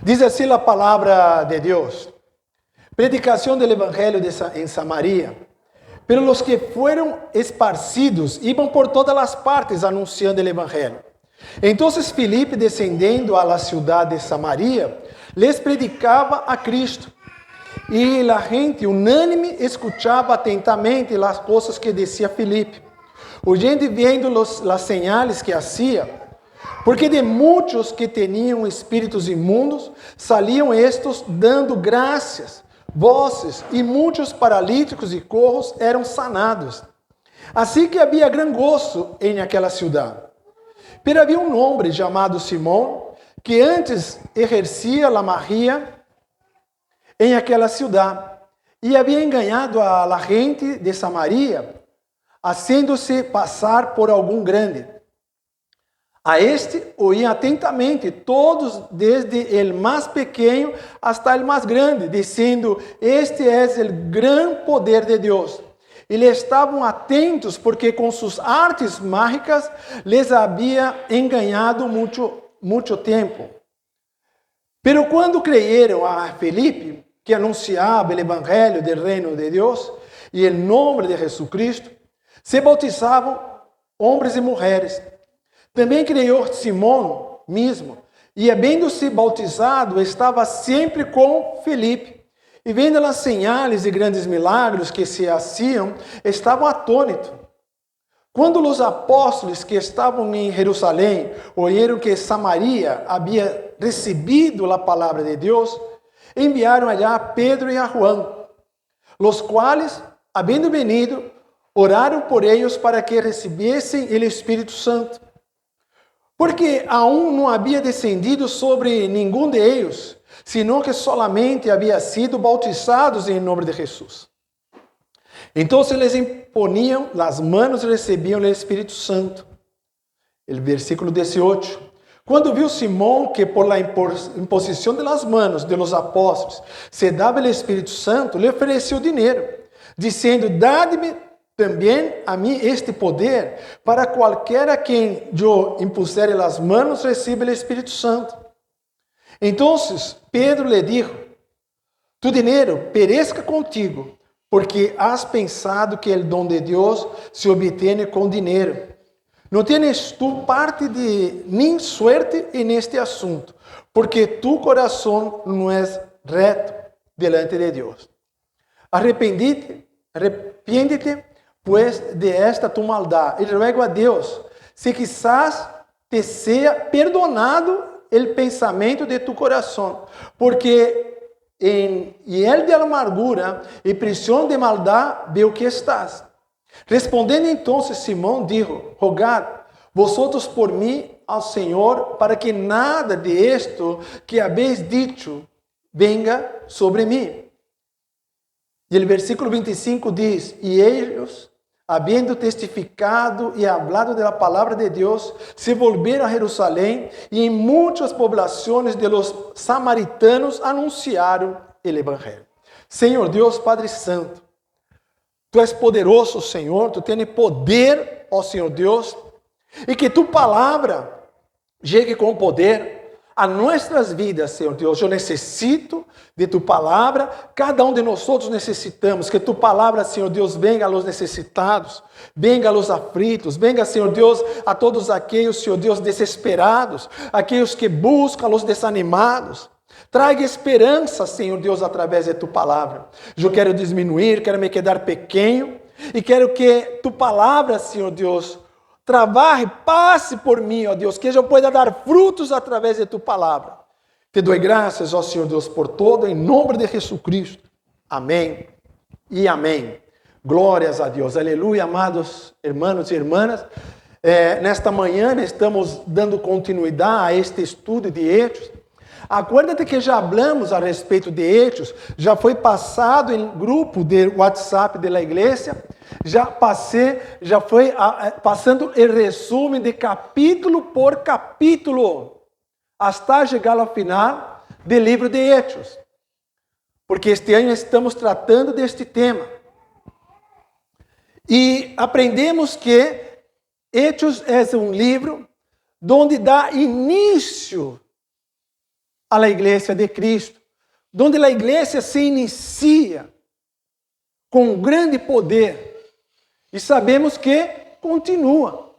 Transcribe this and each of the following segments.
Dice así la palabra de Dios. Predicación del Evangelio en Samaria. Pero los que fueron esparcidos iban por todas las partes anunciando el Evangelio. Entonces Filipe, descendendo a la ciudad de Samaria, les predicaba a Cristo. Y la gente unánime escuchaba atentamente las cosas que decía Filipe, oyendo y viendo las señales que hacía. Porque de muitos que tinham espíritos imundos, saliam estes dando graças, vozes, e muitos paralíticos e corros eram sanados. Assim que havia gran gozo em aquela cidade. Pero havia um homem chamado Simão, que antes exercia a magia em aquela cidade, e havia enganado a la gente de Samaria, haciendo-se passar por algum grande. A este oíam atentamente todos, desde el mais pequeno hasta el mais grande, dizendo: este es el gran poder de Deus. E lhe estavam atentos, porque com suas artes mágicas les havia enganado muito tempo. Pero quando creyeron a Felipe, que anunciava o evangelho del reino de Deus e o nome de Jesucristo, se bautizavam homens e mulheres. Também creyó Simão mesmo, e havendo-se bautizado, estava sempre com Felipe. E vendo as señales e grandes milagros que se hacían, estavam atônitos. Quando os apóstolos que estavam em Jerusalém oyeron que Samaria havia recebido a palavra de Deus, enviaram allá a Pedro e a Juan, los quales, havendo venido, oraram por eles para que recibiesen o Espírito Santo. Porque aún não havia descendido sobre nenhum de eles, sino que solamente havia sido bautizados em nome de Jesus. Então eles imponiam as manos e recebiam o Espírito Santo. O versículo 18. Quando viu Simão que por la imposição de las manos de los apóstolos se dava o Espírito Santo, lhe ofereceu dinheiro, dizendo: dá-me também a mim este poder, para qualquer a quem eu impuser as manos, reciba o Espírito Santo. Então Pedro lhe dijo: tu dinheiro perezca contigo, porque has pensado que o dom de Deus se obtiene com dinheiro. Não tienes tu parte de nem suerte en este assunto, porque tu coração não é reto delante de Deus. Arrependite, pues de esta tu maldad, y ruego a Deus, se quizás te sea perdonado el pensamento de tu corazón, porque en hiel de amargura y prisión de maldad veo que estás. Respondiendo entonces Simón dijo: rogad vosotros por mí al Señor, para que nada de esto que habéis dicho venga sobre mí. E o versículo 25 diz: e eles, havendo testificado e hablado de la palavra de Deus, se volveram a Jerusalém, e em muitas poblações de los samaritanos anunciaram o evangelho. Senhor Deus Padre Santo, Tu és poderoso, Senhor, Tu tens poder, ó Senhor Deus, e que Tu palavra chegue com poder a nossas vidas, Senhor Deus. Eu necessito de Tu palavra, cada um de nós outros necessitamos, que Tu palavra, Senhor Deus, venga a los necessitados, venga a los aflitos, venga, Senhor Deus, a todos aqueles, Senhor Deus, desesperados, aqueles que buscam, a los desanimados. Traga esperança, Senhor Deus, através de Tu palavra. Eu quero diminuir, quero me quedar pequeno, e quero que Tu palavra, Senhor Deus, trabalhe, passe por mim, ó Deus, que eu possa dar frutos através de Tu palavra. Te dou graças, ó Senhor Deus, por todo, em nome de Jesucristo. Amém e amém. Glórias a Deus. Aleluia, amados irmãos e irmãs. Nesta manhã estamos dando continuidade a este estudo de Hechos. Acuérdate que já hablamos a respeito de Hechos, já foi passado em grupo de WhatsApp da igreja, já foi passando o resumo de capítulo por capítulo, até chegar ao final do livro de Hechos, porque este ano estamos tratando deste tema. E aprendemos que Hechos é um livro onde dá início a la iglesia de Cristo, donde a igreja se inicia com grande poder e sabemos que continua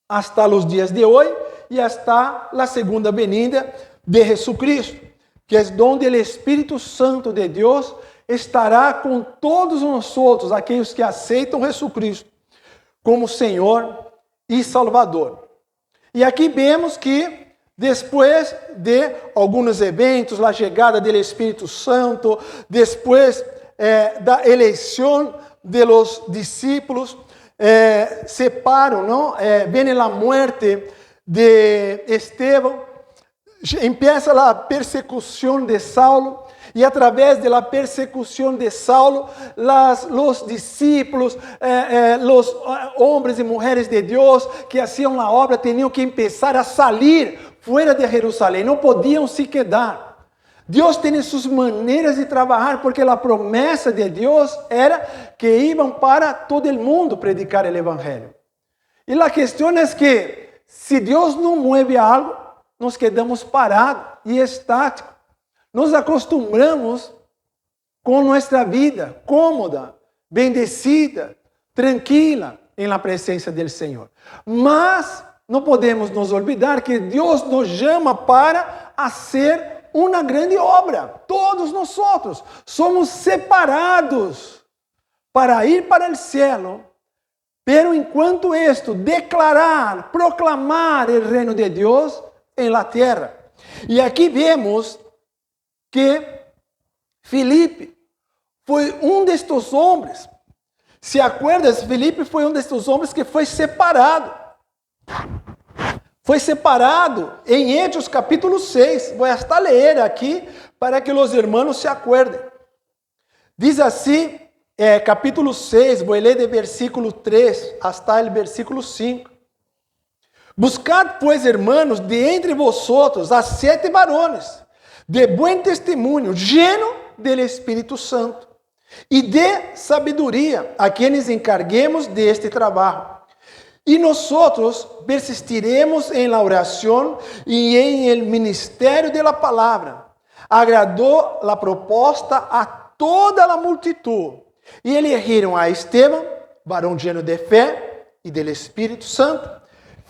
hasta os dias de hoje e hasta a segunda venida de Jesucristo, que é onde o Espírito Santo de Deus estará com todos nós outros, aqueles que aceitam Jesucristo como Senhor e Salvador. E aqui vemos que depois de alguns eventos, a chegada do Espírito Santo, depois da eleição de los discípulos, separam, não? Vem a morte de Estevão, empieza a persecução de Saulo, e a través de la persecução de Saulo, os discípulos, os homens e mulheres de Deus que haciam a obra, tinham que começar a sair fora de Jerusalém, não podiam se quedar. Deus tem suas maneiras de trabalhar, porque a promessa de Deus era que iam para todo o mundo predicar o Evangelho. E a questão é que, se Deus não move algo, nos quedamos parados e estáticos. Nos acostumamos com nossa vida cômoda, bendecida, tranquila em la presença do Senhor. Mas não podemos nos olvidar que Deus nos chama para fazer uma grande obra. Todos nós somos separados para ir para o céu, pero enquanto esto, declarar, proclamar o reino de Deus em la terra. E aqui vemos que Filipe foi destes homens. Se acuerdas, Filipe foi destes homens que foi separado. Foi separado em Hechos capítulo 6. Vou hasta ler aqui para que os irmãos se acuerdem. Diz assim, capítulo 6, vou ler de versículo 3 hasta o versículo 5. Buscad, pues, hermanos, de entre vosotros a 7 varones de buen testemunho, lleno del Espírito Santo e de sabedoria, a quienes encarguemos de este trabalho. E nós persistiremos em la oração e em el ministério de la palavra. Agradou la proposta a toda la multitud. E elegiram a Estevão, varão lleno de fé e del Espírito Santo,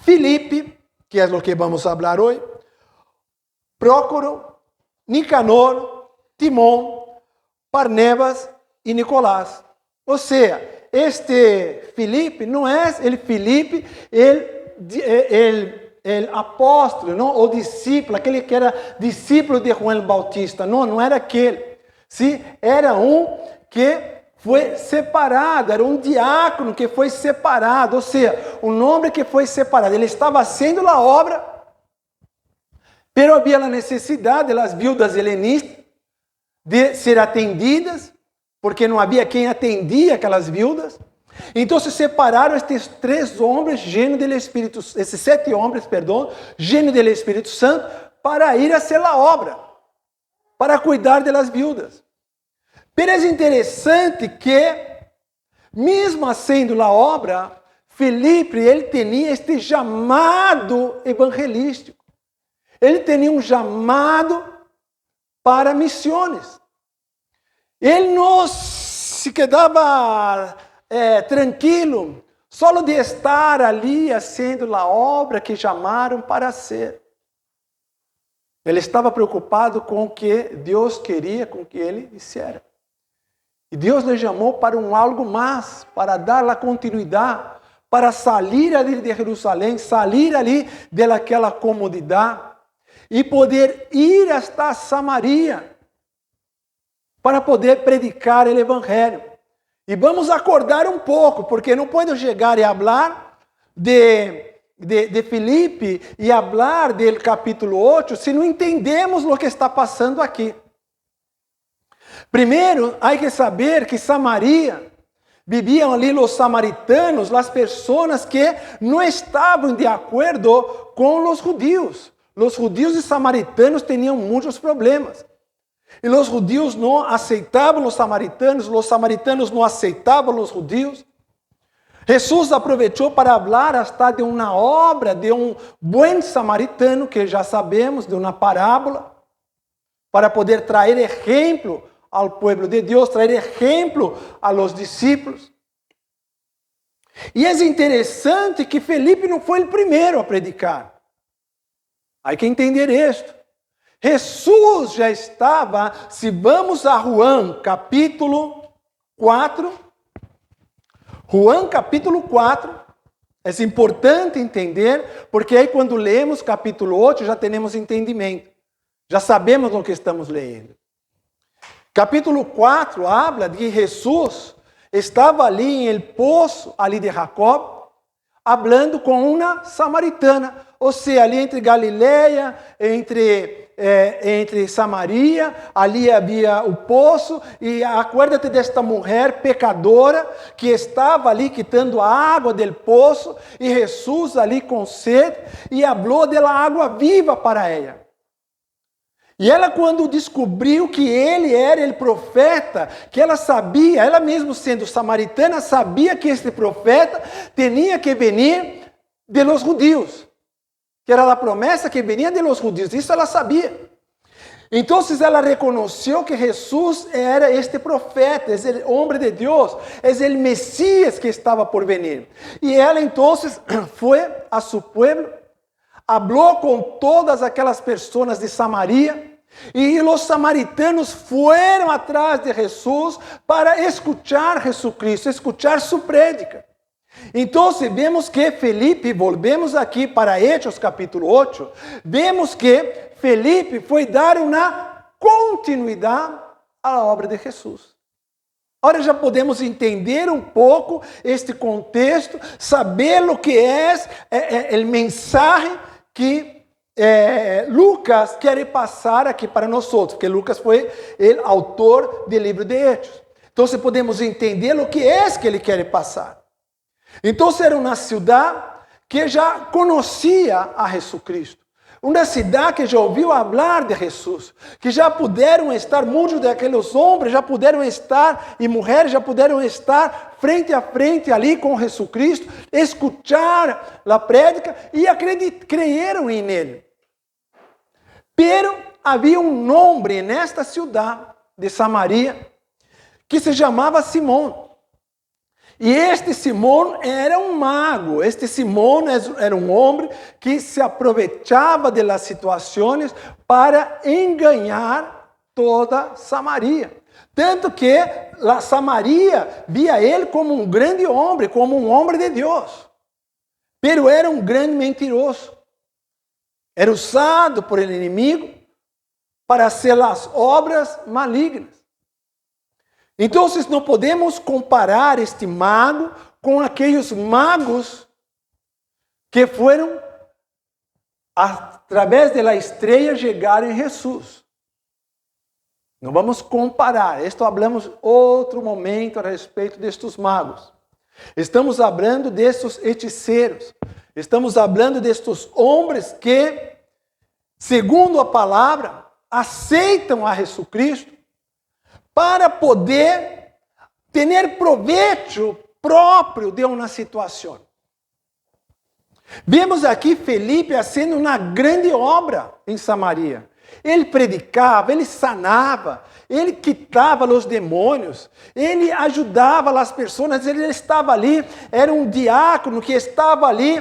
Filipe, que é o que vamos falar hoje, Prócoro, Nicanor, Timón, Parnebas e Nicolás. Ou seja, este Filipe não é o Filipe, el apóstolo, não? O discípulo, aquele que era discípulo de João Bautista. Não era aquele. Sim, era que foi separado, era diácono que foi separado, ou seja, homem que foi separado. Ele estava fazendo a obra, pero havia a necessidade das viúvas helenistas de ser atendidas, porque não havia quem atendia aquelas viúvas. Então se separaram estes 3 homens llenos do Espírito, esses 7 homens, perdão, llenos do Espírito Santo, para ir a ser a obra, para cuidar das viúvas. Pero é interessante que, mesmo sendo a obra, Filipe, ele tinha este chamado evangelístico. Ele tinha chamado para missões. Ele não se quedava tranquilo, só de estar ali fazendo a obra que chamaram para ser. Ele estava preocupado com o que Deus queria com que ele hiciera. E Deus lhe chamou para algo mais, para dar a continuidade, para sair ali de Jerusalém, sair ali daquela comodidade e poder ir hasta Samaria para poder predicar o Evangelho. E vamos acordar um pouco, porque não posso chegar e falar de Filipe e falar do capítulo 8 se não entendemos o que está passando aqui. Primeiro, há que saber que Samaria, viviam ali os samaritanos, as pessoas que não estavam de acordo com os judeus. Os judeus e samaritanos tinham muitos problemas. E os judeus não aceitavam os samaritanos não aceitavam os judeus. Jesus aproveitou para falar hasta de uma obra de bom samaritano, que já sabemos, de uma parábola. para poder traer ejemplo ao pueblo de Deus, traer ejemplo a los discípulos. E é interessante que Felipe não foi o primeiro a predicar. Há que entender isto. Jesus já estava, se vamos a Juan capítulo 4, Juan capítulo 4, é importante entender, porque aí quando lemos capítulo 8 já temos entendimento, já sabemos o que estamos lendo. Capítulo 4 habla de que Jesus estava ali em el poço, ali de Jacob, hablando com uma samaritana, ou seja, ali entre Galileia, entre Samaria, ali havia o poço, e acuérdate desta mulher pecadora, que estava ali quitando a água del poço, e Jesus ali com sede, e falou da água viva para ela. E ela, quando descobriu que ele era o profeta, que ela sabia, ela mesmo sendo samaritana, sabia que este profeta tinha que vir de los judíos, que era a promessa que vinha de los judíos, isso ela sabia. Então ela reconheceu que Jesus era este profeta, é o homem de Deus, é o Messias que estava por vir. E ela então foi a seu povo, falou com todas aquelas pessoas de Samaria, e os samaritanos foram atrás de Jesus para escuchar Jesucristo, escuchar sua prédica. Então, vemos que Felipe, volvemos aqui para Hechos capítulo 8, vemos que Felipe foi dar uma continuidade à obra de Jesus. Agora já podemos entender um pouco este contexto, saber o que é o mensagem que Lucas quer passar aqui para nós, porque Lucas foi o autor do livro de Hechos. Então, podemos entender o que é que ele quer passar. Então, era uma cidade que já conhecia a Jesucristo, uma cidade que já ouviu falar de Jesus, que já puderam estar, muitos daqueles homens já puderam estar, e mulheres já puderam estar frente a frente ali com Jesucristo, escuchar a prédica e creyeron em ele. Pero havia um homem nesta cidade de Samaria que se chamava Simão. E este Simão era um mago. Este Simão era um homem que se aproveitava das situações para enganar toda Samaria. Tanto que a Samaria via ele como um grande homem, como um homem de Deus. Pero era um grande mentiroso. Era usado por el inimigo para hacer as obras malignas. Então, não podemos comparar este mago com aqueles magos que foram, através da estrela, chegaram em Jesus. Não vamos comparar. Isto falamos outro momento a respeito destes magos. Estamos falando destes hechiceiros. Estamos falando destes homens que, segundo a palavra, aceitam a Jesucristo para poder ter proveito próprio de uma situação. Vemos aqui Felipe fazendo uma grande obra em Samaria. Ele predicava, ele sanava, ele quitava os demônios, ele ajudava as pessoas, ele estava ali, era um diácono que estava ali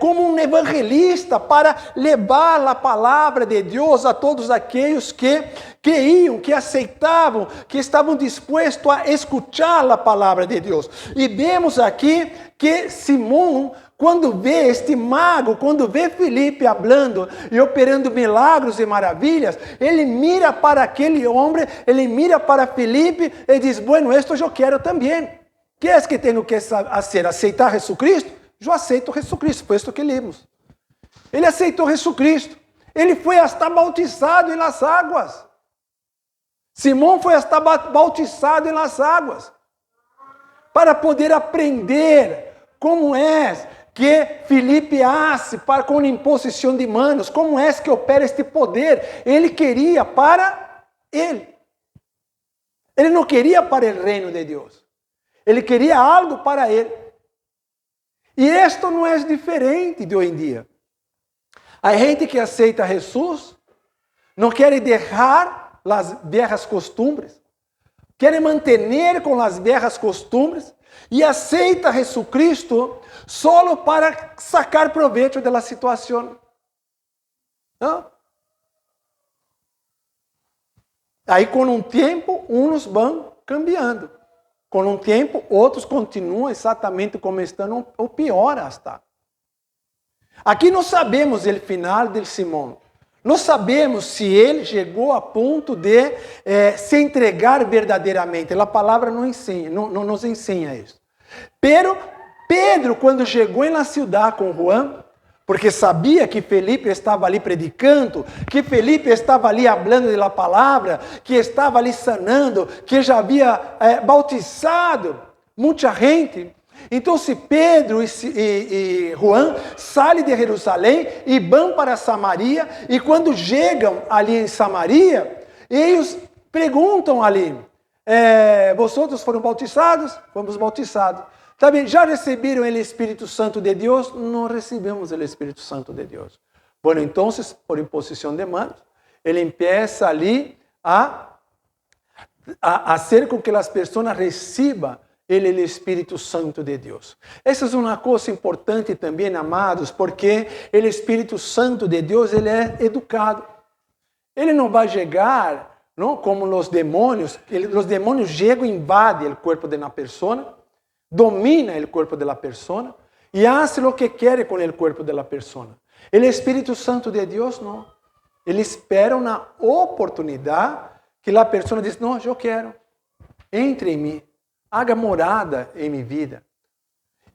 como um evangelista para levar a palavra de Deus a todos aqueles que creiam, que aceitavam, que estavam dispostos a escutar a palavra de Deus. E vemos aqui que Simão, quando vê este mago, quando vê Felipe falando e operando milagres e maravilhas, ele mira para aquele homem, ele mira para Felipe e diz: bueno, esto eu quero também. Que é que tenho que fazer? Aceitar Jesucristo? Eu aceito Jesucristo, foi isso que lemos. Ele aceitou Jesucristo. Ele foi hasta bautizado nas águas. Simão foi hasta bautizado nas águas para poder aprender como é que Felipe hace com imposição de manos, como é que opera este poder. Ele queria para ele. Ele não queria para o reino de Deus. Ele queria algo para ele. E isto não é diferente de hoje em dia. Há gente que aceita Jesus, não quer deixar as viejas costumbres, quer manter com as viejas costumbres e aceita a Jesucristo solo para sacar proveito da situação. ¿No? Aí, com um tempo, uns vão cambiando. Com um tempo, outros continuam exatamente como estão, ou pior hasta. Aqui não sabemos o final de Simão. Não sabemos se ele chegou a ponto de se entregar verdadeiramente. A palavra não ensina, não nos ensina isso. Pero Pedro, quando chegou na cidade com Juan, porque sabia que Felipe estava ali predicando, que Felipe estava ali falando da palavra, que estava ali sanando, que já havia bautizado muita gente. Então, se Pedro e Juan saem de Jerusalém e vão para Samaria, e quando chegam ali em Samaria, eles perguntam ali, vosotros foram bautizados? Fomos bautizados. Também já receberam o Espírito Santo de Deus? Não recebemos o Espírito Santo de Deus. Bueno, então, por imposição de manos, ele empieza ali a hacer com que as pessoas recebam o Espírito Santo de Deus. Essa é uma coisa importante também, amados, porque o Espírito Santo de Deus, ele é educado. Ele não vai chegar, não, como os demônios chegam e invadem o corpo de uma pessoa, domina o corpo da pessoa e faz o que quer com o corpo da pessoa. O Espírito Santo de Deus não. Ele espera uma oportunidade que a pessoa diz, não, eu quero, entre em mim, haga morada em minha vida.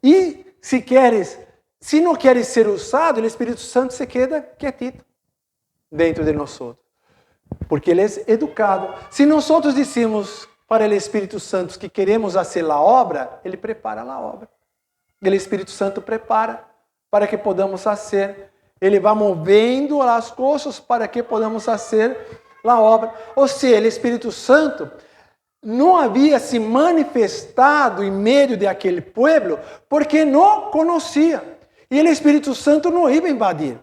E se não queres ser usado, o Espírito Santo se queda quietito dentro de nós, porque ele é educado. Se nós dissemos para o Espírito Santo que queremos fazer a obra, ele prepara a obra. O Espírito Santo prepara para que podamos fazer. Ele vai movendo as coisas para que podamos fazer a obra. Ou seja, o Espírito Santo não havia se manifestado em meio de aquele povo porque não conhecia. E o Espírito Santo não ia invadir.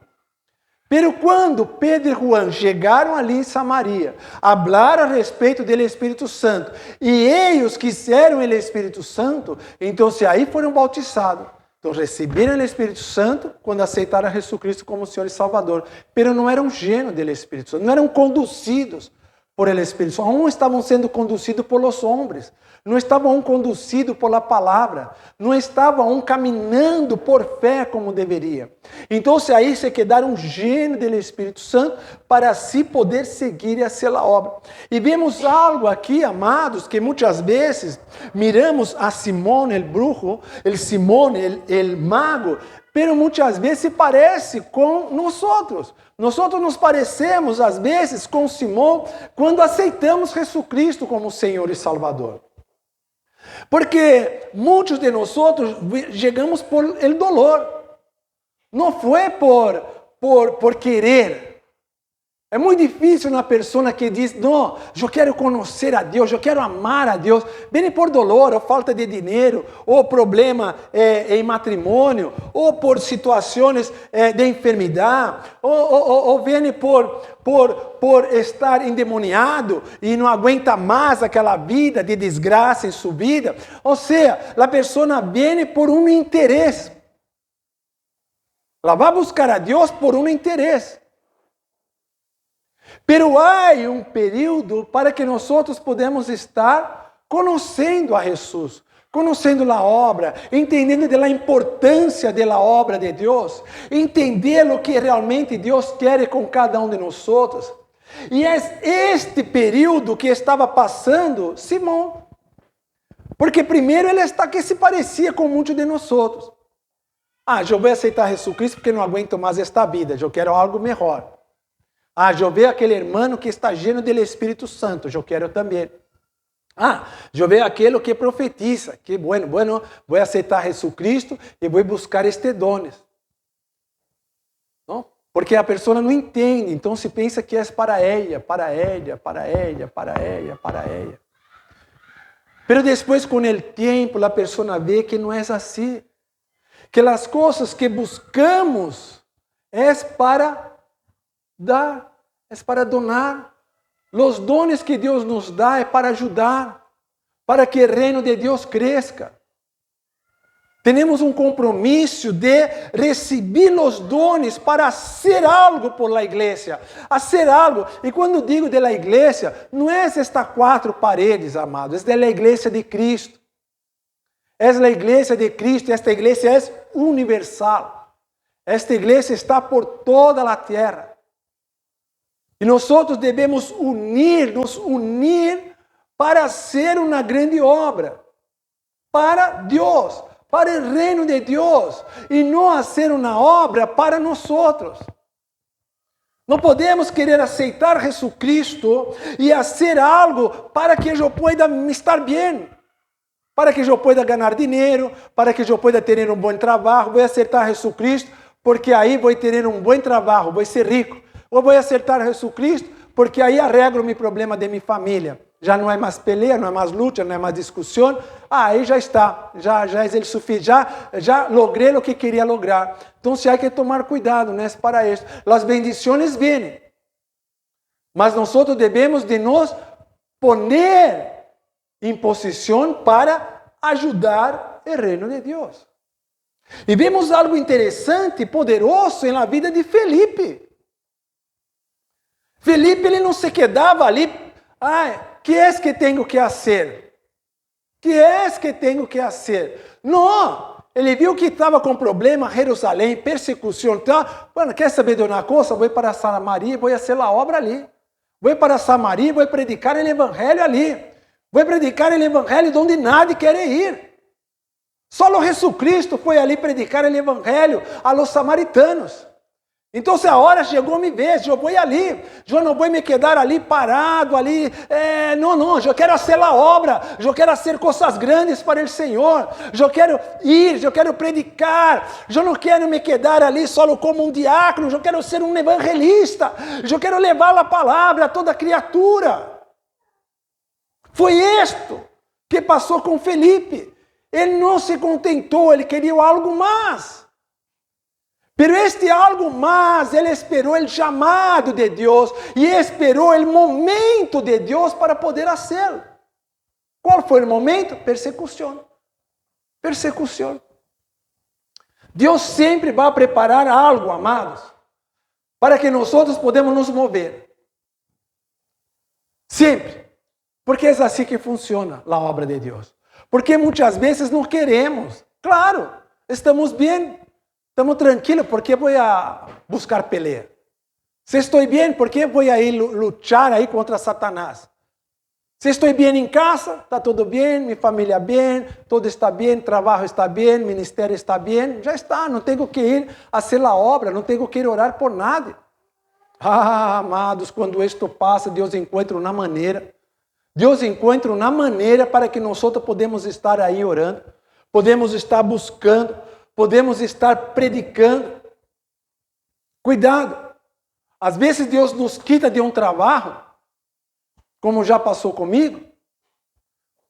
Pero quando Pedro e Juan chegaram ali em Samaria, falaram a respeito do Espírito Santo, e eles quiseram o Espírito Santo, então aí foram bautizados. Então receberam o Espírito Santo quando aceitaram a Jesus Cristo como Senhor e Salvador. Pero não eram llenos do Espírito Santo, não eram conduzidos por el Espírito Santo. Aún estavam sendo conduzidos por los hombres, não estavam aún conduzidos por la palavra, não estavam aún caminhando por fé como deveria. Então aí se quedaram llenos do Espírito Santo para assim poder seguir e fazer a obra. E vemos algo aqui, amados, que muitas vezes miramos a Simón el brujo, el Simón el mago, pero muitas vezes se parece com nós. Nós nos parecemos, às vezes, com Simão quando aceitamos Jesus Cristo como Senhor e Salvador. Porque muitos de nós chegamos por el dolor. Não foi por querer. É muito difícil uma pessoa que diz, não, eu quero conhecer a Deus, eu quero amar a Deus. Vem por dolor, ou falta de dinheiro, ou problema em matrimônio, ou por situações de enfermidade, ou vem por estar endemoniado e não aguenta mais aquela vida de desgraça em sua vida. Ou seja, a pessoa vem por um interesse. Ela vai buscar a Deus por um interesse. Pero há um período para que nós podemos estar conhecendo a Jesus, conhecendo a obra, entendendo da importância da obra de Deus, entender o que realmente Deus quer com cada um de nós. E é este período que estava passando Simão. Porque primeiro ele está que se parecia com muitos de nós. Eu vou aceitar Jesus Cristo porque não aguento mais esta vida, eu quero algo melhor. Eu vejo aquele irmão que está lleno do Espírito Santo, eu quero também. Eu vejo aquele que profetiza, que bueno, vou aceitar Jesus Cristo e vou buscar estes dones. Não? Porque a pessoa não entende, então se pensa que é para ela. Pero depois, com o tempo, a pessoa vê que não é assim. Que as coisas que buscamos é para dar é para donar. Os dones que Deus nos dá é para ajudar, para que o reino de Deus cresça. Temos um compromisso de receber os dones para fazer algo por la igreja, fazer algo. E quando digo de la igreja, não é estas 4 paredes, amados, é da igreja de Cristo. É a igreja de Cristo, esta igreja é universal. Esta igreja está por toda a terra. E nós devemos nos unir para ser uma grande obra, para Deus, para o reino de Deus, e não fazer uma obra para nós. Não podemos querer aceitar Jesucristo e fazer algo para que eu pueda estar bem, para que eu pueda ganhar dinheiro, para que eu pueda ter um bom trabalho. Vou aceitar Jesucristo porque aí vou ter um bom trabalho, vou ser rico. Ou vou aceitar Jesucristo porque aí arreglo o problema de minha família. Já não é mais peleia, não é mais luta, não é mais discussão. Aí já está, já é o suficiente, já logrei o que queria lograr. Então, há que tomar cuidado, não é para isso. As bendições vêm, mas nós devemos de nos poner em posição para ajudar o reino de Deus. E vemos algo interessante, poderoso na vida de Felipe. Felipe, ele não se quedava ali, que é que tenho que fazer? Que é que tenho que fazer? Não, ele viu que estava com problema, Jerusalém, persecução, tá? Bueno, quer saber de uma coisa? Vou para Samaria, vou fazer a obra ali. Vou para Samaria, vou predicar o evangelho ali. Vou predicar o evangelho onde nadie quer ir. Só Jesucristo foi ali predicar o evangelho a los samaritanos. Então, a hora chegou minha vez, eu vou ali, eu não vou me quedar ali parado, ali, não, eu quero fazer a obra, eu quero fazer coisas grandes para o Senhor, eu quero ir, eu quero predicar, eu não quero me quedar ali só como um diácono, eu quero ser um evangelista, eu quero levar a palavra a toda criatura. Foi isto que passou com Felipe, ele não se contentou, ele queria algo mais. Pero este algo mais, ele esperou o chamado de Deus e esperou o momento de Deus para poder fazê-lo. Qual foi o momento? Persecução. Persecução. Deus sempre vai preparar algo, amados, para que nós podemos nos mover. Sempre. Porque é assim que funciona a obra de Deus. Porque muitas vezes não queremos. Claro, estamos bem. Estamos tranquilos, ¿por qué voy a buscar pelea? Si estoy bien, ¿por qué voy a ir luchar ahí contra Satanás? Si estoy bien en casa, está todo bien, mi familia bien, todo está bien, trabajo está bien, ministerio está bien, ya está, no tengo que ir a hacer la obra, no tengo que ir a orar por nadie. Amados, quando esto passa, Deus encontra uma maneira. Deus encontra uma maneira para que nós podemos estar aí orando, podemos estar buscando, podemos estar predicando. Cuidado. Às vezes Deus nos quita de um trabalho, como já passou comigo,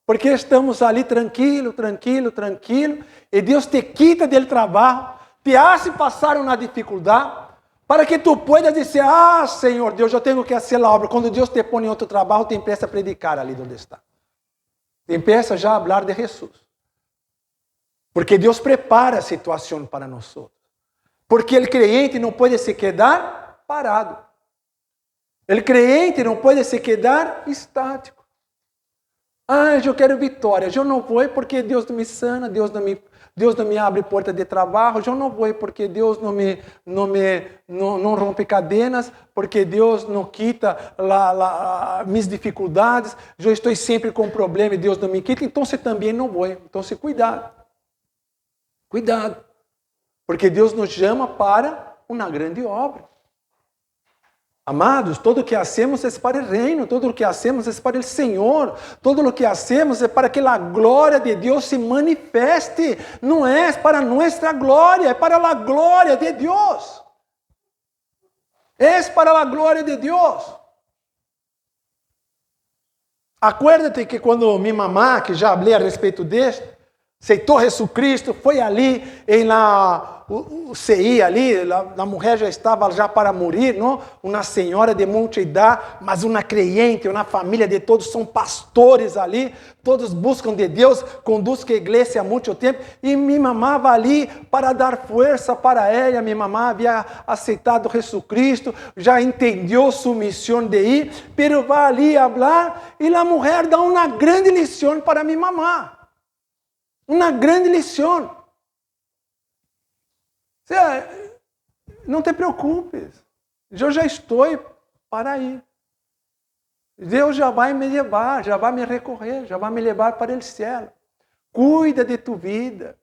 porque estamos ali tranquilo, e Deus te quita do trabalho, te hace passar uma dificuldade, para que tu puedas dizer, Senhor Deus, eu tenho que fazer a obra. Quando Deus te põe em outro trabalho, te empieza a predicar ali onde está. Te empieza já a falar de Jesus. Porque Deus prepara a situação para nós. Porque o crente não pode se quedar parado. O crente não pode se quedar estático. Eu quero vitória. Eu não vou porque Deus não me sana, Deus não me abre porta de trabalho. Eu não vou porque Deus não rompe cadenas, porque Deus não quita minhas dificuldades. Eu estou sempre com problema e Deus não me quita. Então, também não vou. Então, cuidado. Cuidado, porque Deus nos chama para uma grande obra. Amados, tudo o que hacemos é para o reino, tudo o que hacemos é para o Senhor, tudo o que hacemos é para que a glória de Deus se manifeste, não é para nossa glória, é para a glória de Deus. É para a glória de Deus. Acuérdate que quando minha mamá, que já falei a respeito disso, aceitou Jesus Cristo, foi ali o CI ali, a mulher já estava já para morrer, não? Uma senhora de muita idade, mas uma crente, uma família de todos são pastores ali, todos buscam de Deus, conduzem a igreja há muito tempo, e minha mamá vai ali para dar força para ela. Minha mamá havia aceitado Jesus Cristo, já entendeu sua missão de ir, pero vai ali falar, e a mulher dá uma grande lição para minha mamá. Uma grande lição. Não te preocupes, eu já estou para ir. Deus já vai me levar, já vai me recorrer, já vai me levar para o céu. Cuida de tu vida.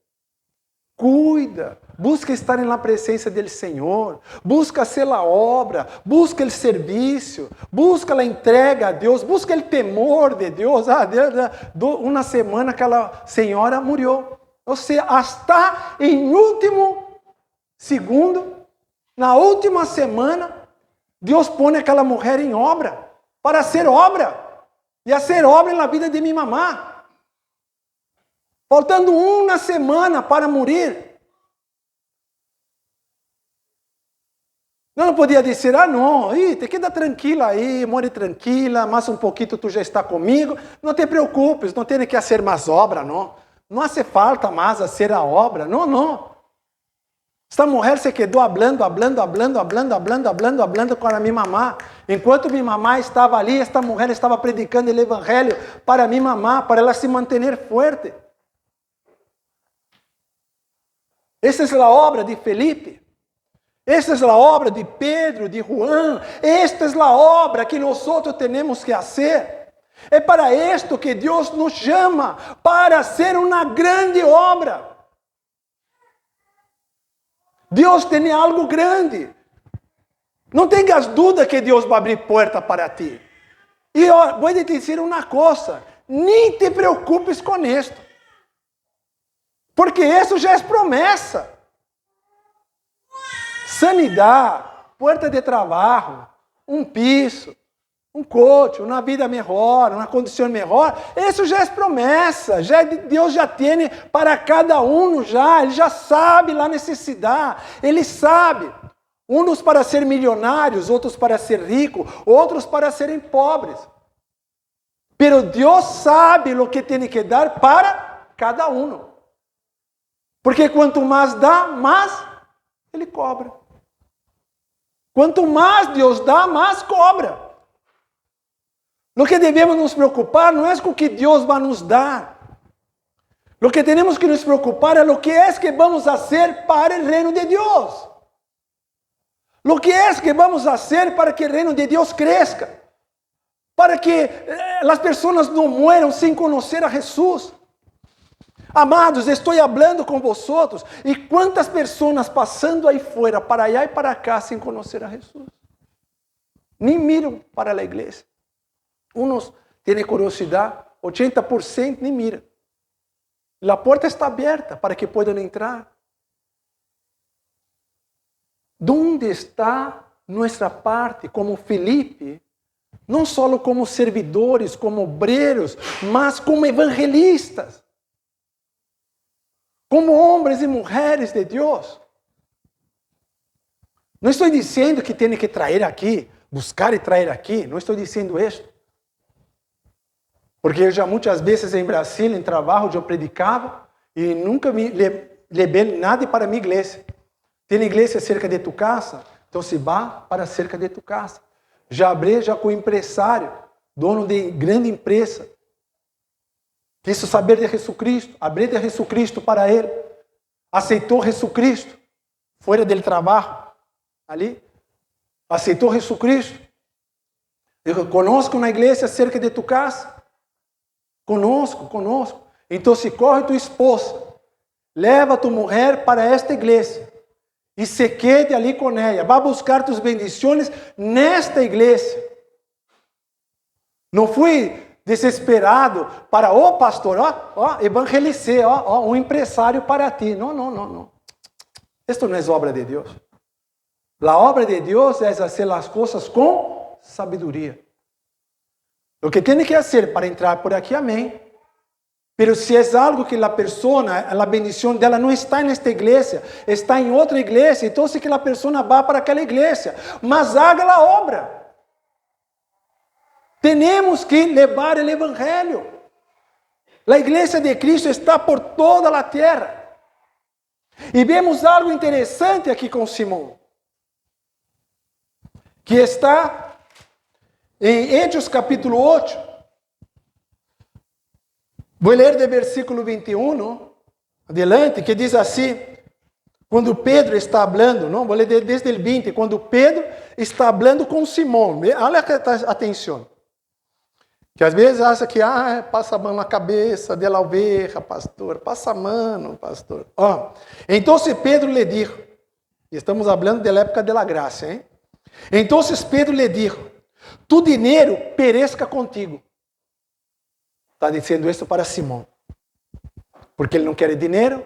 Cuida. Busca estar na presença do Senhor. Busca ser a obra. Busca o serviço. Busca a entrega a Deus. Busca o temor de Deus. Uma semana aquela senhora morreu. Ou seja, hasta em último segundo, na última semana, Deus põe aquela mulher em obra. Para ser obra. E a ser obra na vida de minha mamá. Faltando uma semana para morrer. Não podia dizer, não, te queda tranquila aí, more tranquila, mais um pouquinho tu já está comigo. Não te preocupes, não tem que fazer mais obra, não. Não hace falta mais fazer a obra, não. Esta mulher se quedou hablando com a minha mamá. Enquanto minha mamá estava ali, esta mulher estava predicando o evangelho para minha mamá, para ela se manter forte. Esta é a obra de Felipe. Esta é a obra de Pedro, de Juan. Esta é a obra que nós temos que fazer. É para isto que Deus nos chama, para ser uma grande obra. Deus tem algo grande. Não tenhas dúvida que Deus vai abrir porta para ti. E eu vou te dizer uma coisa, nem te preocupes com isto. Porque isso já é promessa. Sanidade, porta de trabalho, um piso, um coach, uma vida melhor, uma condição melhor, isso já é promessa. Deus já tem para cada um já. Ele já sabe a necessidade. Ele sabe. Uns para ser milionários, outros para ser ricos, outros para serem pobres. Pero Deus sabe o que tem que dar para cada um. Porque quanto mais dá, mais Ele cobra. Quanto mais Deus dá, mais cobra. O que devemos nos preocupar não é com o que Deus vai nos dar. O que temos que nos preocupar é o que é que vamos fazer para o reino de Deus. O que é que vamos fazer para que o reino de Deus cresça. Para que as pessoas não mueram sem conhecer a Jesus. Amados, estou falando com vocês, e quantas pessoas passando aí fora, para allá e para cá, sem conhecer a Jesus. Nem miram para a igreja. Uns têm curiosidade, 80% nem miram. A porta está aberta para que possam entrar. ¿Dónde está nossa parte como Felipe? Não só como servidores, como obreiros, mas como evangelistas. Como homens e mulheres de Deus. Não estou dizendo que tem que trazer aqui, buscar e trazer aqui. Não estou dizendo isso. Porque eu já muitas vezes em Brasília, em trabalho, eu predicava e nunca me levei nada para a minha igreja. Tem igreja cerca de tu casa? Então se vá para cerca de tu casa. Já abri já com empresário, dono de grande empresa. Quis saber de Jesus Cristo, abrir de Jesus Cristo para ele. Aceitou Jesus Cristo, fora do trabalho, ali. Aceitou Jesus Cristo. Eu conosco na igreja cerca de tu casa. Conosco. Então se corre tua esposa, leva tua mulher para esta igreja e se quede ali com ela. Vá buscar tus bendições nesta igreja. Não fui desesperado para, pastor, evangelizar, um empresário para ti. Não. Isto não é obra de Deus. A obra de Deus é fazer as coisas com sabedoria. O que tem que fazer para entrar por aqui, amém. Pero si es algo que la persona, la bendición dela não está nesta igreja, está em outra igreja, então que a pessoa vá para aquela igreja, mas haga a obra. Temos que levar o evangelho. A igreja de Cristo está por toda a terra. E vemos algo interessante aqui com Simão, que está em Hechos capítulo 8. Vou ler do versículo 21, adelante, que diz assim, quando Pedro está falando, não, vou ler desde o 20, quando Pedro está falando com Simão, olha atenção, que às vezes acha que, passa a mão na cabeça da oveja, pastor, passa a mão, pastor. Então Pedro lhe dijo, e estamos falando da época da graça, hein? Então Pedro lhe dijo, tu dinheiro pereça contigo. Está dizendo isso para Simão. Porque ele não quer dinheiro.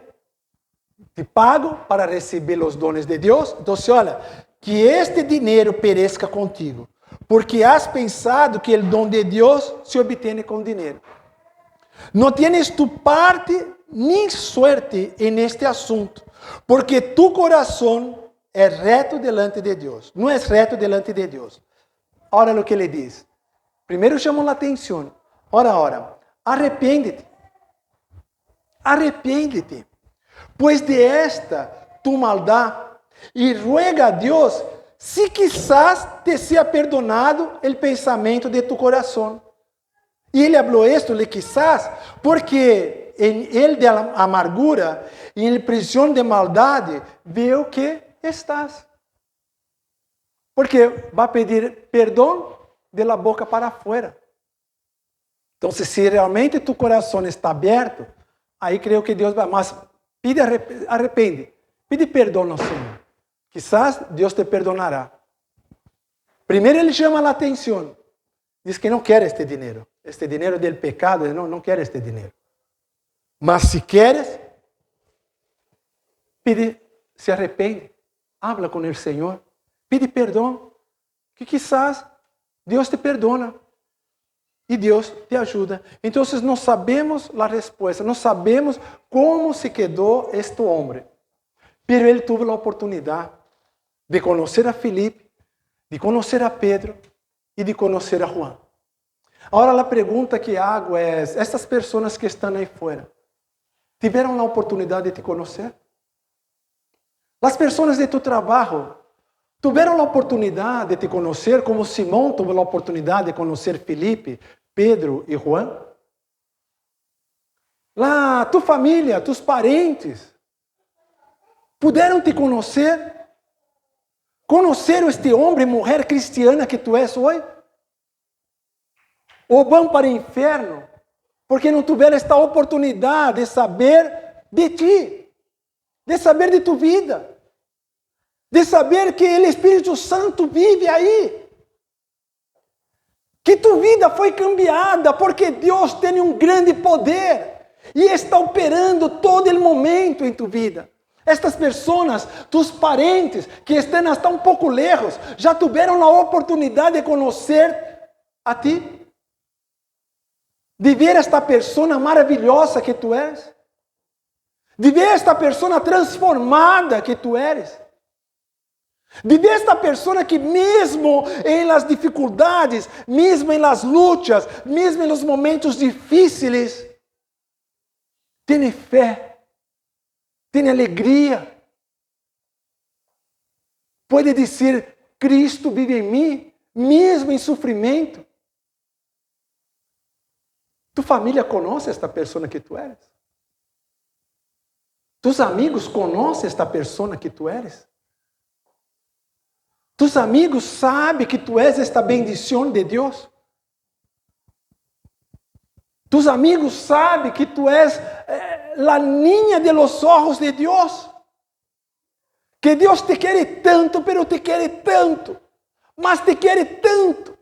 Te pago para receber os dones de Deus. Então, olha, que este dinheiro pereça contigo. Porque has pensado que o dom de Deus se obtém com dinheiro. Não tienes tu parte nem suerte en este assunto. Porque tu coração é reto delante de Deus. Não é reto delante de Deus. Olha o que ele diz. Primeiro chamou a atenção. Ora. Arrepende-te, pois de esta tu maldade, e ruega a Deus, se quizás te sea perdonado el pensamento de tu coração. E ele falou esto, quizás, porque em ele de amargura e em prisão de maldade, viu que estás. Porque vai pedir perdão de la boca para fora. Então, se realmente tu coração está aberto, aí creio que Deus vai, mas arrepende, pede perdão ao Senhor. Quizás Deus te perdonará. Primeiro ele chama a atenção, diz que não quer este dinheiro del pecado, não quer este dinheiro. Mas se queres, se arrepende, habla com o Senhor, pede perdão, que quizás Deus te perdona. E Deus te ajuda. Então, não sabemos a resposta, não sabemos como se quedou este homem. Mas ele teve a oportunidade de conhecer a Felipe, de conhecer a Pedro e de conhecer a Juan. Agora, a pergunta que hago é: essas pessoas que estão aí fora, tiveram a oportunidade de te conhecer? As pessoas de tu trabalho, tiveram a oportunidade de te conhecer, como Simão teve a oportunidade de conhecer Felipe, Pedro e Juan? Lá, tua família, tus parentes, puderam te conhecer? Conheceram este homem e mulher cristiana que tu és hoje? Ou vão para o inferno porque não tiveram esta oportunidade de saber de ti, de saber de tu vida, de saber que o Espírito Santo vive aí? Que tu vida foi cambiada, porque Deus tem um grande poder e está operando todo o momento em tu vida. Estas pessoas, tus parentes, que estão hasta um pouco lejos, já tiveram a oportunidade de conhecer a ti? De ver esta pessoa maravilhosa que tu és? De ver esta pessoa transformada que tu eres? De ver esta pessoa que mesmo em las dificuldades, mesmo em las lutas, mesmo em los momentos difíceis, tem fé, tem alegria. Pode dizer, Cristo vive em mim, mesmo em sofrimento. Tu família conhece esta pessoa que tu eres? Tus amigos conhecem esta pessoa que tu eres? Tus amigos sabem que tu és esta bendição de Deus? Tus amigos sabem que tu és a niña de los ojos de Deus? Que Deus te quer tanto, pero te quer tanto, mas te quer tanto,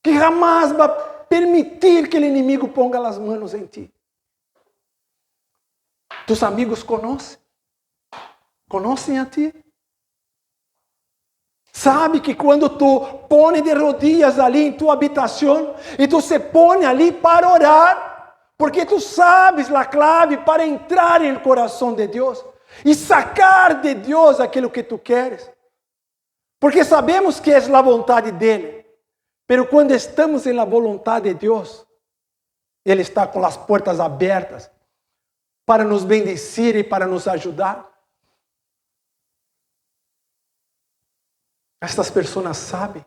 que jamais vai permitir que o inimigo ponga as mãos em ti. Tus amigos conhecem? Conhecem a ti? Sabe que quando tu põe de rodillas ali em tua habitação e tu se põe ali para orar, porque tu sabes a clave para entrar no coração de Deus e sacar de Deus aquilo que tu queres. Porque sabemos que é a vontade dele, mas quando estamos na vontade de Deus, Ele está com as portas abertas para nos bendecir e para nos ajudar. Estas pessoas sabem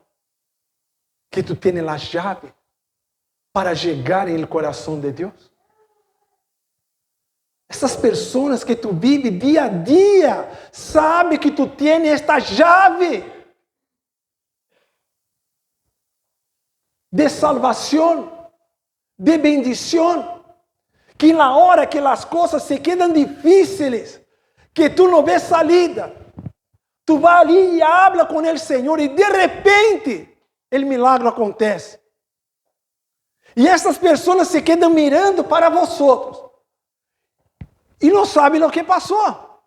que tu tens a chave para chegar no coração de Deus. Essas pessoas que tu vive dia a dia sabem que tu tens esta chave de salvação, de bendição, que na hora que as coisas se quedam difíceis, que tu não vês salida, tu vai ali e habla com o Senhor e de repente o milagre acontece. E essas pessoas se quedam mirando para vosotros e não sabem o que passou.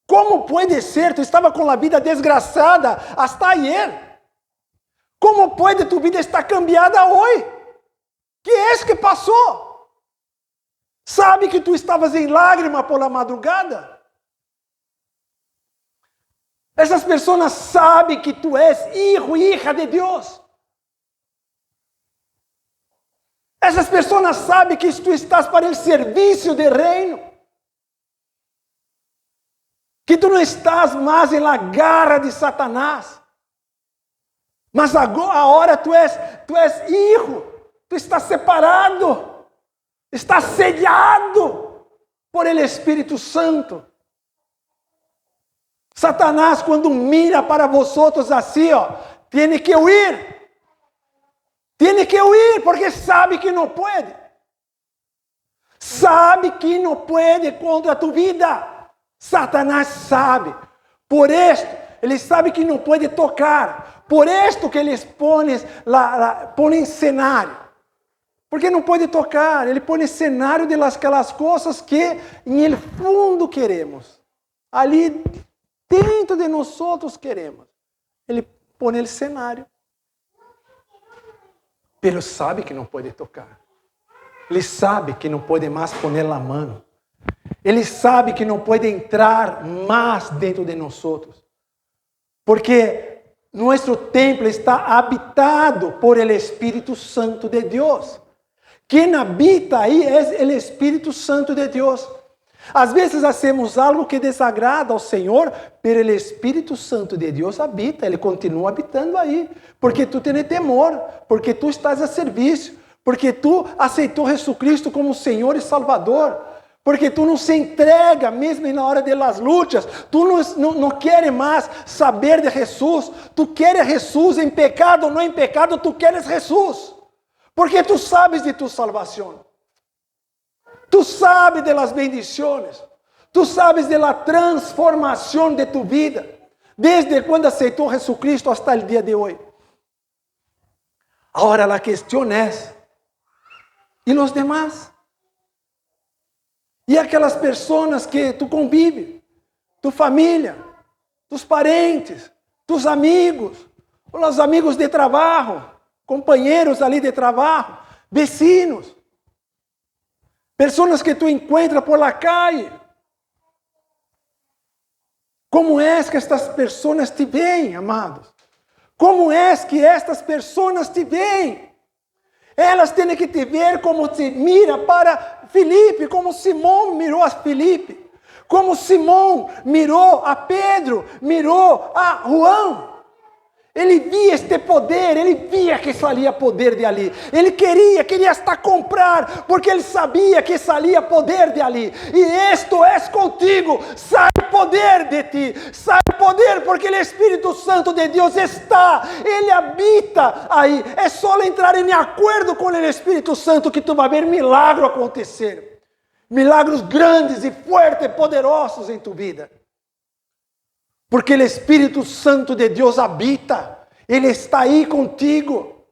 Como pode ser? Tu estava com a vida desgraçada hasta ayer. Como pode tu vida estar cambiada hoje? Que é que passou? Sabe que tu estavas em lágrima por la madrugada? Essas pessoas sabem que tu és hijo e hija de Deus. Essas pessoas sabem que tu estás para o serviço do reino. Que tu não estás mais na garra de Satanás. Mas agora tu és hijo. Tu estás separado. Estás sellado por el Espírito Santo. Satanás, quando mira para vosotros assim, tem que huir. Tem que huir, porque sabe que não pode. Sabe que não pode contra tu vida. Satanás sabe. Por isto, ele sabe que não pode tocar. Por isto que eles põem cenário. Porque não pode tocar. Ele põe cenário de aquelas coisas que em el fundo queremos. Ali dentro de nós outros queremos. Ele põe o cenário. Pero sabe que não pode tocar. Ele sabe que não pode mais pôr a mão. Ele sabe que não pode entrar mais dentro de nós outros. Porque nosso templo está habitado por el Espírito Santo de Deus. Quem habita aí é o Espírito Santo de Deus. Às vezes hacemos algo que desagrada ao Senhor, pero o Espírito Santo de Deus habita, Ele continua habitando aí, porque tu tens temor, porque tu estás a serviço, porque tu aceitou Jesus Cristo como Senhor e Salvador, porque tu não se entrega mesmo na hora das lutas, tu não queres mais saber de Jesus, tu queres Jesus em pecado ou não em pecado, tu queres Jesus, porque tu sabes de tu salvação. Tu sabes de las bendiciones. Tu sabes de la transformación de tu vida. Desde cuando aceitou Jesucristo hasta el día de hoy. Ahora la cuestión es, ¿y los demás? ¿Y aquelas personas que tu convive? Tu familia, tus parentes, tus amigos, os amigos de trabajo, companheiros ali de trabajo, vecinos. Pessoas que tu encuentras por la calle. Como é que estas pessoas te veem, amados? Como é que estas pessoas te veem? Elas têm que te ver como te mira para Filipe, como Simão mirou a Filipe, como Simão mirou a Pedro, mirou a João. Ele via este poder, ele via que saía poder de ali. Ele queria hasta comprar, porque ele sabia que saía poder de ali. E isto é contigo, sai poder de ti, sai poder, porque o Espírito Santo de Deus está, ele habita aí. É só entrar em acordo com o Espírito Santo que tu vai ver milagro acontecer. Milagros grandes e fortes e poderosos em tu vida. Porque o Espírito Santo de Deus habita, Ele está aí contigo.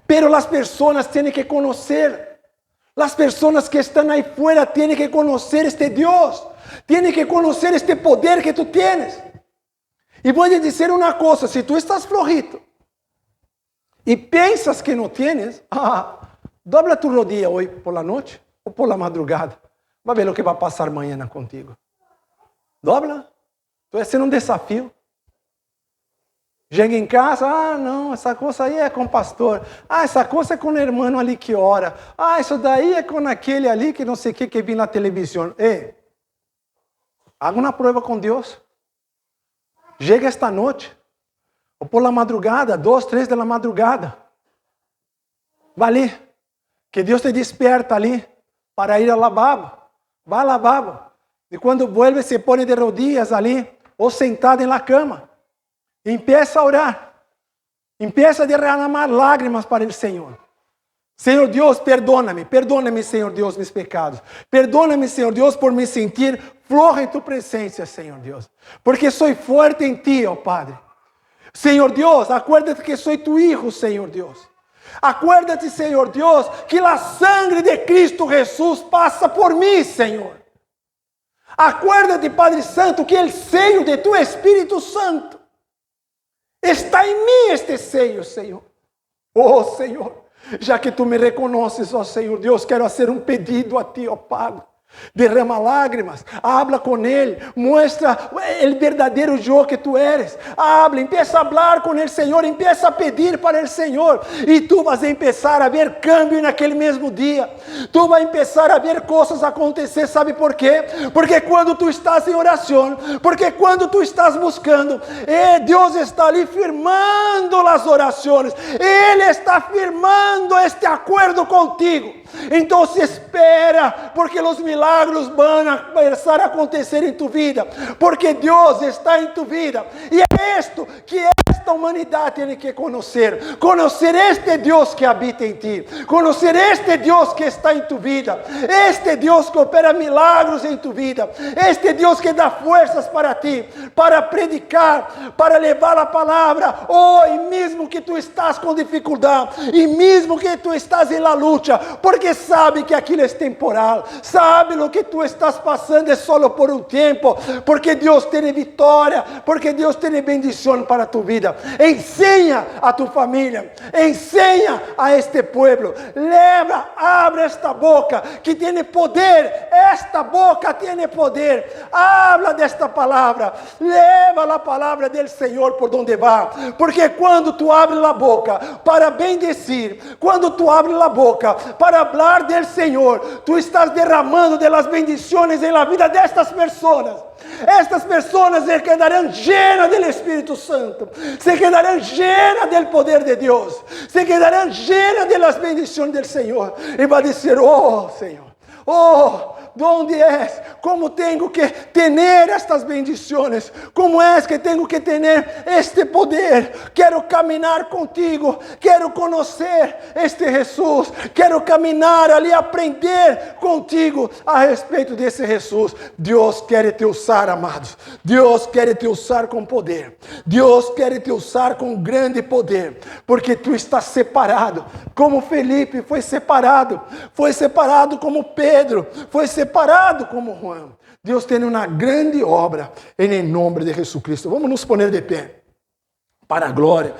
Pero as pessoas têm que conhecer, as pessoas que estão aí fora têm que conhecer este Deus, têm que conhecer este poder que tu tienes. E vou te dizer uma coisa, se tu estás flojito e pensas que não tienes, dobla tu rodilla hoje por la noite ou por la madrugada. Vai ver o que vai passar amanhã contigo. Dobla. Estou sendo um desafio. Chega em casa, não, essa coisa aí é com o pastor. Essa coisa é com o irmão ali que ora. Isso daí é com aquele ali que não sei o que vi na televisão. Ei, haga uma prova com Deus. Chega esta noite, ou por la madrugada, 2, 3 da madrugada. Vai ali, que Deus te desperta ali para ir ao lavabo. Vai ao lavabo. E quando vuelve, se põe de rodillas ali, ou sentado na cama. Empieza a orar. Empieza a derramar lágrimas para o Senhor. Senhor Deus, perdona-me. Perdona-me, Senhor Deus, mis pecados. Perdona-me, Senhor Deus, por me sentir flojo em tu presença, Senhor Deus. Porque sou forte em ti, ó Padre. Senhor Deus, acuérdate que sou tu hijo, Senhor Deus. Acuérdate, Senhor Deus, que a sangre de Cristo Jesus passa por mim, Senhor. Acuérdate, Padre Santo, que o seio de tu Espírito Santo está em mim, este seio, Senhor. Oh, Senhor, já que tu me reconheces, ó Senhor Deus, quero fazer um pedido a ti, ó Padre. Derrama lágrimas, habla com Ele, muestra o verdadeiro yo que tu eres. Habla, empieza a hablar com o Senhor, empieza a pedir para o Senhor, e tu vas empezar a ver cambio naquele mesmo dia. Tu vas empezar a ver coisas acontecer, sabe por quê? Porque quando tu estás em oração, porque quando tu estás buscando, Deus está ali firmando as orações, Ele está firmando este acordo contigo. Então se espera, porque os milagros vão começar a acontecer em tu vida, porque Deus está em tu vida, e é isto que esta humanidade tem que conhecer este Deus que habita em ti, conhecer este Deus que está em tu vida, este Deus que opera milagros em tu vida, este Deus que dá forças para ti, para predicar, para levar a palavra, e mesmo que tu estás com dificuldade, e mesmo que tu estás em la luta, porque sabe que aquilo é temporal, sabe o que tu estás passando é só por um tempo, porque Deus tem vitória, porque Deus tem bendição para tu vida. Ensina a tu família, ensina a este pueblo, abre esta boca que tem poder, esta boca tem poder, habla desta palavra, leva a palavra do Senhor por donde vá, porque quando tu abres a boca para bendecir, quando tu abres a boca para falar do Senhor, tu estás derramando das bendições em la vida destas pessoas. Estas pessoas se quedarão llenas do Espírito Santo, se quedarão llenas do poder de Deus, se quedarão llenas das bendições do Senhor, e vai dizer: oh Senhor, ¿dónde es? ¿Cómo tengo que tener estas bendiciones? ¿Cómo es que tengo que tener este poder? Quiero caminar contigo, quiero conocer este Jesús, quiero caminar ali, aprender contigo a respeito desse Jesus. Deus quer te usar, amados. Deus quer te usar com poder. Deus quer te usar com grande poder, porque tu estás separado, como Felipe foi separado como Pedro, foi separado como Juan. Deus tem uma grande obra em nome de Jesus Cristo. Vamos nos poner de pé para a glória.